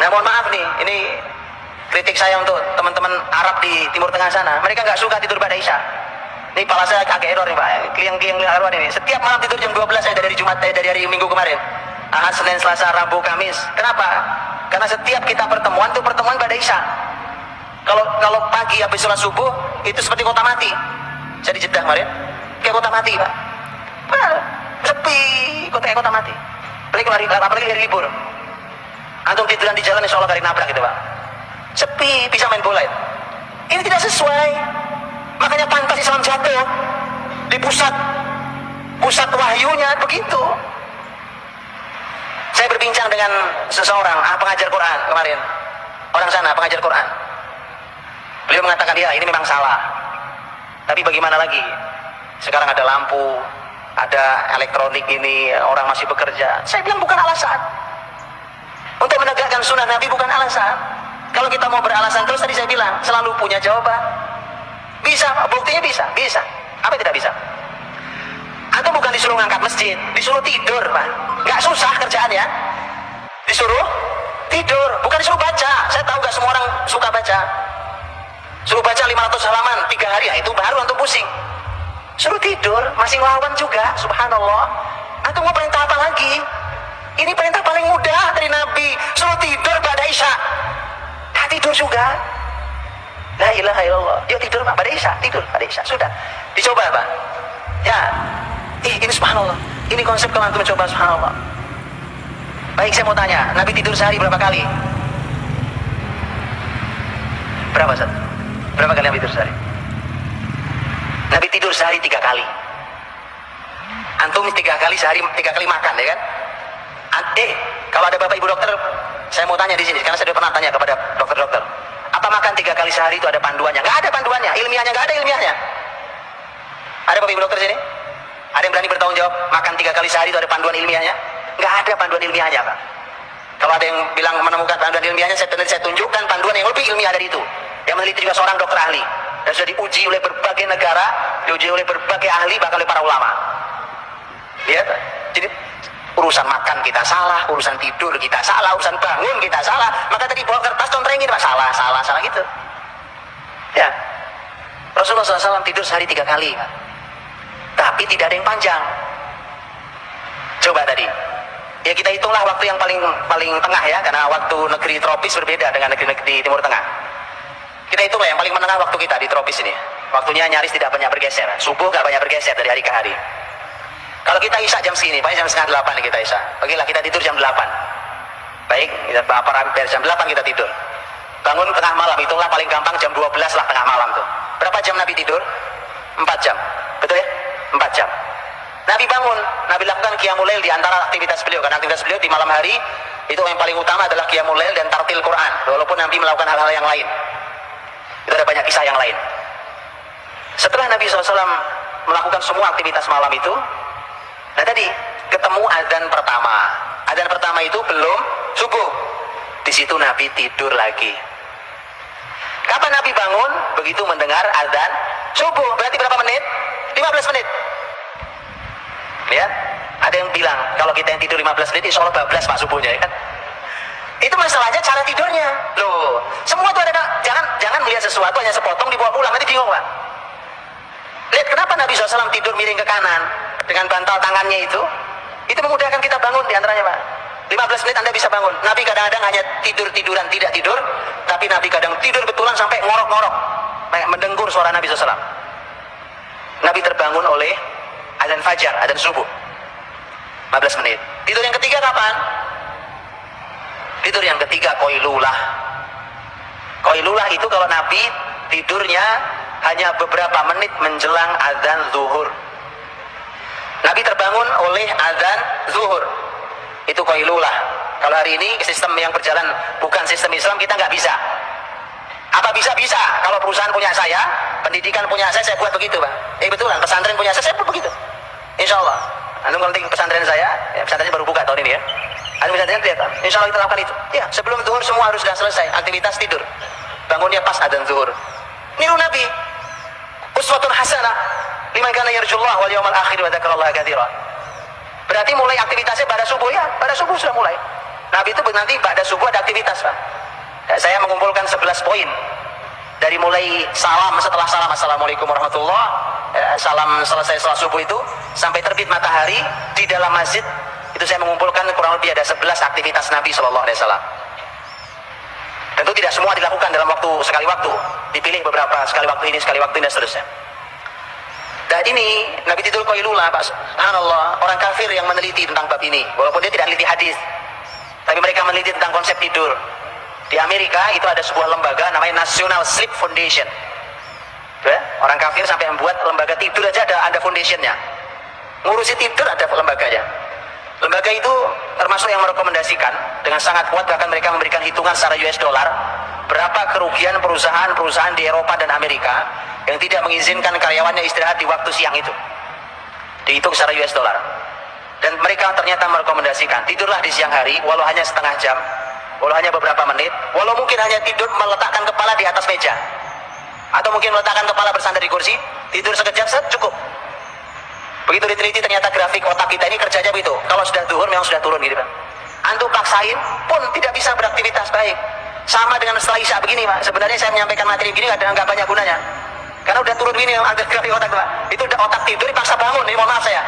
Nah mohon maaf nih, ini kritik saya untuk teman-teman Arab di Timur Tengah sana. Mereka nggak suka tidur pada Isya. Ini kepala saya agak error nih Pak. Kliang-kliang arwah ini. Setiap malam tidur jam 12 saya dari Jumat, dari hari Minggu kemarin. Ahad, Senin, Selasa, Rabu, Kamis. Kenapa? Karena setiap kita pertemuan itu pertemuan pada Isya. Kalau pagi habis sholat subuh itu seperti kota mati. Saya di Jeddah kemarin, kayak kota mati Pak. Sepi, kayak kota mati. Apalagi hari libur. Antum tiduran di jalan insya Allah garing nabrak gitu Pak. Sepi, bisa main bola itu. Ini tidak sesuai. Makanya pantas Islam jatuh di pusat wahyunya begitu. Saya berbincang dengan seseorang pengajar Quran kemarin, orang sana pengajar Quran. Beliau mengatakan ya ini memang salah, tapi bagaimana lagi? Sekarang ada lampu, ada elektronik ini, orang masih bekerja. Saya bilang bukan alasan. Untuk menegakkan sunnah Nabi bukan alasan. Kalau kita mau beralasan terus, tadi saya bilang selalu punya jawaban. Bisa, buktinya bisa. Apa yang tidak bisa? Antum bukan disuruh ngangkat masjid, disuruh tidur Pak. Nggak susah kerjaannya. Disuruh tidur, bukan disuruh baca. Saya tahu nggak semua orang suka baca. Suruh baca 500 halaman 3 hari, ya itu baru antum pusing. Suruh tidur, masih ngelawan juga, subhanallah. Antum mau perintah apa lagi? Ini perintah paling mudah dari Nabi. Suruh tidur pada Isya. Nah, tidur juga. La ilaha illallah. Yuk tidur Pak, pada Isya, tidur pada Isya. Sudah. Dicoba Pak. Ya. Ini subhanallah. Ini konsep kalau antum coba subhanallah. Baik, saya mau tanya, Nabi tidur sehari berapa kali? Berapa Ustaz? Berapa kali Nabi tidur sehari? Nabi tidur sehari 3 kali. Antum 3 kali sehari, 3 kali makan ya kan? Kalau ada bapak ibu dokter, saya mau tanya di sini karena saya sudah pernah tanya kepada dokter-dokter. Apa makan 3 kali sehari itu ada panduannya? Nggak ada panduannya, ilmiahnya nggak ada ilmiahnya. Ada bapak ibu dokter sini? Ada yang berani bertanggung jawab makan 3 kali sehari itu ada panduan ilmiahnya? Nggak ada panduan ilmiahnya Pak. Kalau ada yang bilang menemukan panduan ilmiahnya, saya tunjukkan panduan yang lebih ilmiah dari itu. Yang meneliti juga seorang dokter ahli dan sudah diuji oleh berbagai negara, diuji oleh berbagai ahli, bahkan oleh para ulama. Lihat, jadi urusan makan kita salah, urusan tidur kita salah, urusan bangun kita salah. Maka tadi bawa kertas contrengin Pak, salah gitu. Ya, Rasulullah SAW tidur sehari 3 kali, Pak. Tapi tidak ada yang panjang. Coba tadi, ya kita hitunglah waktu yang paling tengah ya, karena waktu negeri tropis berbeda dengan negeri di Timur Tengah. Kita hitunglah yang paling menengah waktu kita di tropis ini. Waktunya nyaris tidak banyak bergeser. Subuh gak banyak bergeser dari hari ke hari. Kalau kita isya jam segini, paling jam setengah 8 kita isya. Bagilah kita tidur jam 8. Baik, kita hampir jam 8 kita tidur. Bangun tengah malam, hitunglah paling gampang jam 12 lah tengah malam tuh. Berapa jam Nabi tidur? 4 jam. Betul ya? 4 jam. Nabi bangun, Nabi lakukan qiyamul lail di antara aktivitas beliau. Karena aktivitas beliau di malam hari itu yang paling utama adalah qiyamul lail dan tartil Quran. Walaupun Nabi melakukan hal-hal yang lain. Itu ada banyak kisah yang lain. Setelah Nabi SAW melakukan semua aktivitas malam itu, nah tadi ketemu adzan pertama. Adzan pertama itu belum subuh. Di situ Nabi tidur lagi. Kapan Nabi bangun? Begitu mendengar adzan subuh. Berarti berapa menit? 15 menit. Ya, ada yang bilang kalau kita yang tidur 15 menit, insya Allah bablas Pak subuhnya ya kan? Itu masalahnya cara tidurnya. Loh, semua itu ada. Jangan melihat sesuatu hanya sepotong dibawa pulang, nanti bingung Pak. Lihat kenapa Nabi SAW tidur miring ke kanan dengan bantal tangannya itu memudahkan kita bangun diantaranya Pak. 15 menit Anda bisa bangun. Nabi kadang-kadang hanya tiduran tidak tidur, tapi Nabi kadang tidur betulan sampai ngorok-ngorok, kayak mendengkur suara Nabi SAW. Nabi terbangun oleh adzan fajar, adzan subuh. 15 menit. Tidur yang ketiga kapan? Tidur yang ketiga qailulah. Qailulah itu kalau Nabi tidurnya hanya beberapa menit menjelang adzan zuhur. Nabi terbangun oleh adzan zuhur. Itu qailulah. Kalau hari ini sistem yang berjalan bukan sistem Islam, kita nggak bisa. Apa bisa? Bisa. Kalau perusahaan punya saya, pendidikan punya saya buat begitu Pak. Betulan, pesantren punya saya buat begitu. Insya Allah. Anda ngerti pesantren saya, ya, pesantrennya baru buka tahun ini ya. Anda pesantren lihat, insya Allah kita lakukan itu. Ya, sebelum zuhur semua harus sudah selesai. Aktivitas tidur. Bangunnya pas adzan zuhur. Niru Nabi. Uswatun hasanah liman kana yarjullah wal yawmal akhir wa dzakarallaha katsira. Berarti mulai aktivitasnya pada subuh ya, pada subuh sudah mulai. Nabi itu nanti pada subuh ada aktivitas, Pak. Saya mengumpulkan 11 poin. Dari mulai salam, setelah salam assalamualaikum warahmatullah, salam selesai salat subuh itu sampai terbit matahari di dalam masjid, itu saya mengumpulkan kurang lebih ada 11 aktivitas Nabi SAW. Tentu tidak semua dilakukan dalam waktu sekali waktu, dipilih beberapa, sekali waktu ini, sekali waktu ini, dan seterusnya. Dan ini Nabi tidur qailulah, Pak. Subhanallah, orang kafir yang meneliti tentang bab ini, walaupun dia tidak meneliti hadis, tapi mereka meneliti tentang konsep tidur. Di Amerika itu ada sebuah lembaga namanya National Sleep Foundation. Ya, orang kafir sampai membuat lembaga tidur aja ada foundationnya. Ngurusi tidur ada lembaganya. Lembaga itu termasuk yang merekomendasikan dengan sangat kuat, bahkan mereka memberikan hitungan secara US dollar berapa kerugian perusahaan-perusahaan di Eropa dan Amerika yang tidak mengizinkan karyawannya istirahat di waktu siang itu. Dihitung secara US dollar. Dan mereka ternyata merekomendasikan tidurlah di siang hari walau hanya setengah jam, walau hanya beberapa menit, walau mungkin hanya tidur meletakkan kepala di atas meja, atau mungkin meletakkan kepala bersandar di kursi, tidur sekejap cukup. Begitu diteliti ternyata grafik otak kita ini kerjanya begitu. Kalau sudah zuhur memang sudah turun gitu, Pak. Antum paksain pun tidak bisa beraktivitas baik. Sama dengan setelah isya begini, Pak. Sebenarnya saya menyampaikan materi begini nggak banyak gunanya, karena udah turun begini angka grafik otak, Pak. Itu udah otak tidur dipaksa bangun. Ini mohon maaf saya.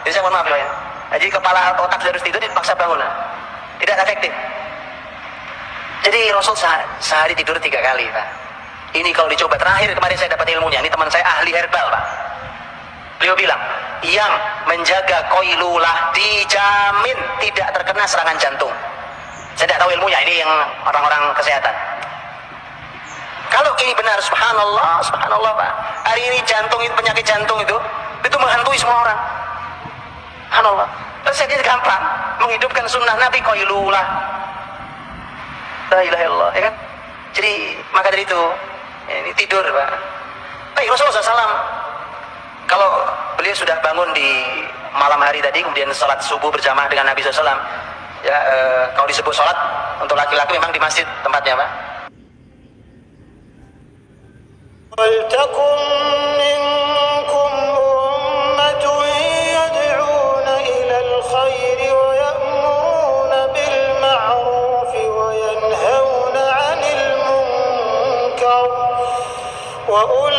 Jadi saya mohon maaf ya. Jadi kepala otak harus tidur dipaksa bangun, tidak efektif. Jadi Rasul sehari tidur 3 kali, Pak. Ini kalau dicoba, terakhir kemarin saya dapat ilmunya, ini teman saya ahli herbal, Pak. Beliau bilang, yang menjaga qailulah dijamin tidak terkena serangan jantung. Saya tidak tahu ilmunya, ini yang orang-orang kesehatan. Kalau ini benar, subhanallah, subhanallah, Pak. Hari ini jantung itu, penyakit jantung itu menghantui semua orang. Subhanallah. Resepnya gampang, menghidupkan sunnah Nabi qailulah. La ilaha illallah, ya kan? Jadi maka dari itu ini tidur, Pak. Baik, Rasulullah SAW kalau beliau sudah bangun di malam hari tadi, kemudian sholat subuh berjamaah dengan Nabi SAW, ya kalau disebut sholat untuk laki-laki memang di masjid tempatnya, Pak. وأولئك